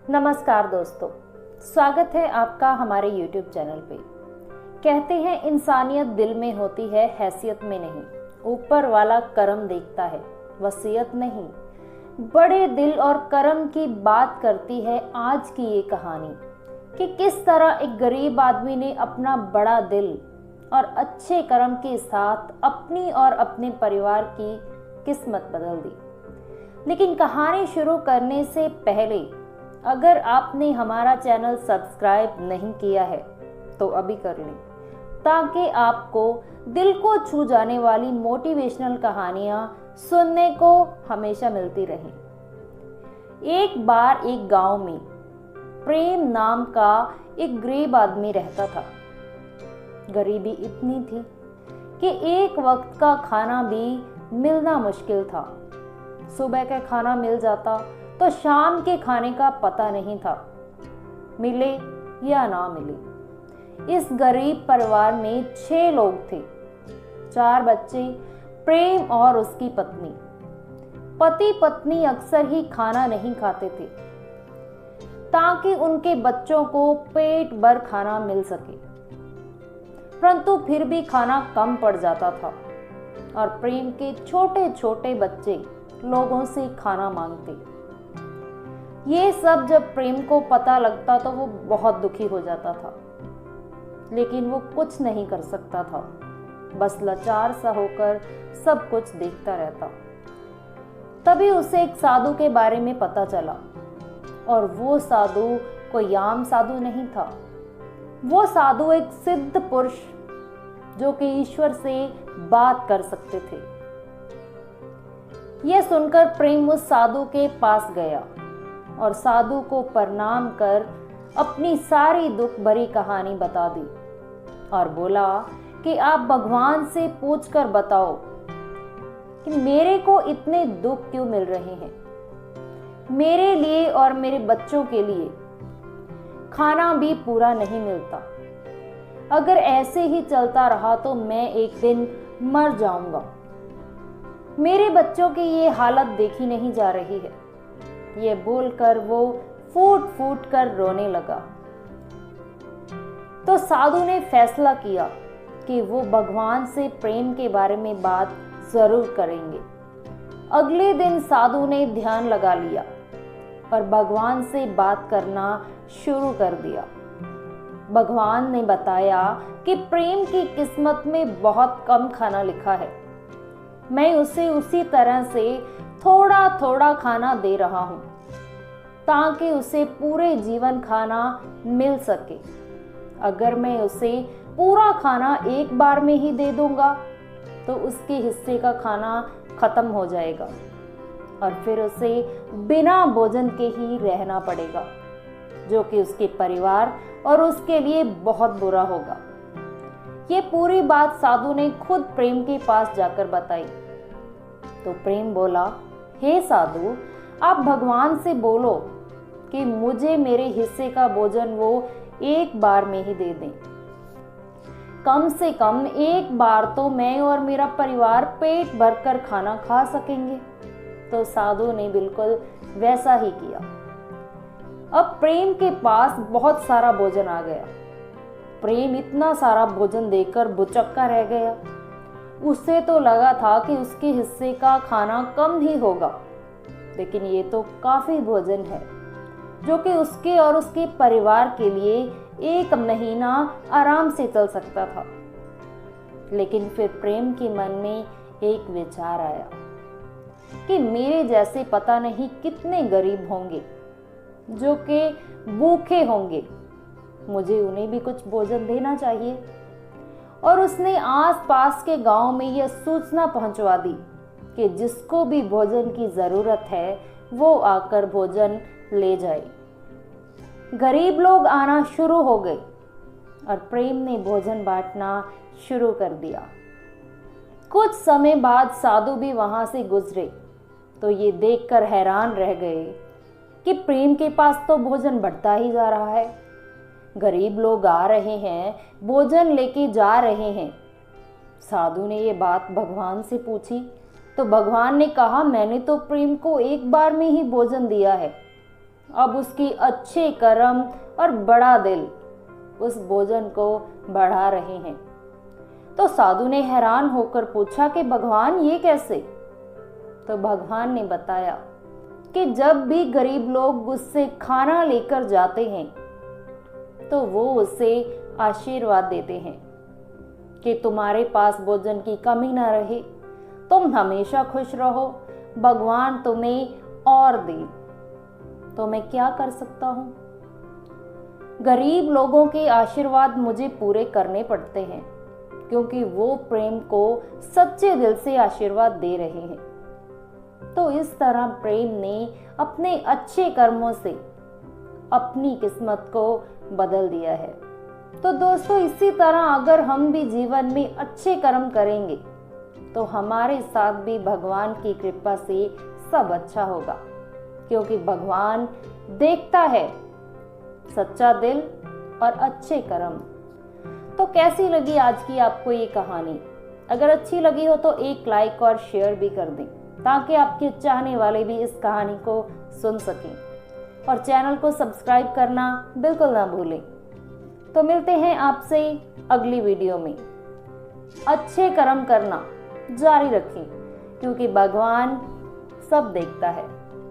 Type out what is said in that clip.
नमस्कार दोस्तों, स्वागत है आपका हमारे YouTube चैनल पे। कहते हैं इंसानियत दिल में होती है, हैसियत में नहीं। ऊपर वाला करम देखता है, वसीयत नहीं। बड़े दिल और करम की बात करती है आज की ये कहानी कि किस तरह एक गरीब आदमी ने अपना बड़ा दिल और अच्छे कर्म के साथ अपनी और अपने परिवार की किस्मत बदल दी। लेकिन कहानी शुरू करने से पहले अगर आपने हमारा चैनल सब्सक्राइब नहीं किया है तो अभी कर लें, ताकि आपको दिल को छू जाने वाली मोटिवेशनल कहानियां सुनने को हमेशा मिलती रहें। एक बार एक गांव में प्रेम नाम का एक गरीब आदमी रहता था। गरीबी इतनी थी कि एक वक्त का खाना भी मिलना मुश्किल था। सुबह का खाना मिल जाता तो शाम के खाने का पता नहीं था, मिले या ना मिले। इस गरीब परिवार में 6 लोग थे, 4 बच्चे, प्रेम और उसकी पत्नी। पति पत्नी अक्सर ही खाना नहीं खाते थे ताकि उनके बच्चों को पेट भर खाना मिल सके, परंतु फिर भी खाना कम पड़ जाता था और प्रेम के छोटे छोटे बच्चे लोगों से खाना मांगते। ये सब जब प्रेम को पता लगता तो वो बहुत दुखी हो जाता था, लेकिन वो कुछ नहीं कर सकता था, बस लाचार सा होकर सब कुछ देखता रहता। तभी उसे एक साधु के बारे में पता चला, और वो साधु कोई आम साधु नहीं था। वो साधु एक सिद्ध पुरुष जो कि ईश्वर से बात कर सकते थे। यह सुनकर प्रेम उस साधु के पास गया और साधु को प्रणाम कर अपनी सारी दुख भरी कहानी बता दी और बोला कि आप भगवान से पूछकर बताओ कि मेरे को इतने दुख क्यों मिल रहे हैं। मेरे लिए और मेरे बच्चों के लिए खाना भी पूरा नहीं मिलता। अगर ऐसे ही चलता रहा तो मैं एक दिन मर जाऊंगा। मेरे बच्चों की ये हालत देखी नहीं जा रही है। ये बोलकर वो फूट फूट कर रोने लगा। तो साधु ने फैसला किया कि वो भगवान से प्रेम के बारे में बात जरूर करेंगे। अगले दिन साधु ने ध्यान लगा लिया और भगवान से बात करना शुरू कर दिया। भगवान ने बताया कि प्रेम की किस्मत में बहुत कम खाना लिखा है। मैं उसे उसी तरह से थोड़ा थोड़ा खाना दे रहा हूं ताकि उसे पूरे जीवन खाना मिल सके। अगर मैं उसे पूरा खाना एक बार में ही दे दूंगा तो उसके हिस्से का खाना खत्म हो जाएगा और फिर उसे बिना भोजन के ही रहना पड़ेगा, जो कि उसके परिवार और उसके लिए बहुत बुरा होगा। ये पूरी बात साधु ने खुद प्रेम के पास जाकर बताई। तो प्रेम बोला, हे साधु, आप भगवान से बोलो कि मुझे मेरे हिस्से का भोजन वो एक बार में ही दे दें। कम से कम एक बार तो मैं और मेरा परिवार पेट भरकर खाना खा सकेंगे। तो साधु ने बिल्कुल वैसा ही किया। अब प्रेम के पास बहुत सारा भोजन आ गया। प्रेम इतना सारा भोजन देकर भुचक्का रह गया। उसे तो लगा था कि उसके हिस्से का खाना कम ही होगा, लेकिन ये तो काफी भोजन है जो कि उसके और उसके परिवार के लिए 1 महीना आराम से चल सकता था। लेकिन फिर प्रेम के मन में एक विचार आया कि मेरे जैसे पता नहीं कितने गरीब होंगे जो कि भूखे होंगे, मुझे उन्हें भी कुछ भोजन देना चाहिए। और उसने आसपास के गांव में यह सूचना पहुंचवा दी कि जिसको भी भोजन की जरूरत है वो आकर भोजन ले जाए। गरीब लोग आना शुरू हो गए और प्रेम ने भोजन बांटना शुरू कर दिया। कुछ समय बाद साधु भी वहां से गुजरे तो ये देखकर हैरान रह गए कि प्रेम के पास तो भोजन बढ़ता ही जा रहा है। गरीब लोग आ रहे हैं, भोजन लेके जा रहे हैं। साधु ने ये बात भगवान से पूछी तो भगवान ने कहा, मैंने तो प्रेम को एक बार में ही भोजन दिया है, अब उसकी अच्छे कर्म और बड़ा दिल उस भोजन को बढ़ा रहे हैं। तो साधु ने हैरान होकर पूछा कि भगवान ये कैसे? तो भगवान ने बताया कि जब भी गरीब लोग उससे खाना लेकर जाते हैं तो वो उसे आशीर्वाद देते हैं कि तुम्हारे पास भोजन की कमी ना रहे, तुम हमेशा खुश रहो, भगवान तुम्हें और दे। तो मैं क्या कर सकता हूँ? गरीब लोगों के आशीर्वाद मुझे पूरे करने पड़ते हैं क्योंकि वो प्रेम को सच्चे दिल से आशीर्वाद दे रहे हैं। तो इस तरह प्रेम ने अपने अच्छे कर्मों से अपनी किस्मत को बदल दिया है। तो दोस्तों, इसी तरह अगर हम भी जीवन में अच्छे कर्म करेंगे तो हमारे साथ भी भगवान की कृपा से सब अच्छा होगा, क्योंकि भगवान देखता है सच्चा दिल और अच्छे कर्म। तो कैसी लगी आज की आपको ये कहानी? अगर अच्छी लगी हो तो एक लाइक और शेयर भी कर दें ताकि आपके चाहने वाले भी इस कहानी को सुन सकें, और चैनल को सब्सक्राइब करना बिल्कुल ना भूलें। तो मिलते हैं आपसे अगली वीडियो में। अच्छे कर्म करना जारी रखें क्योंकि भगवान सब देखता है।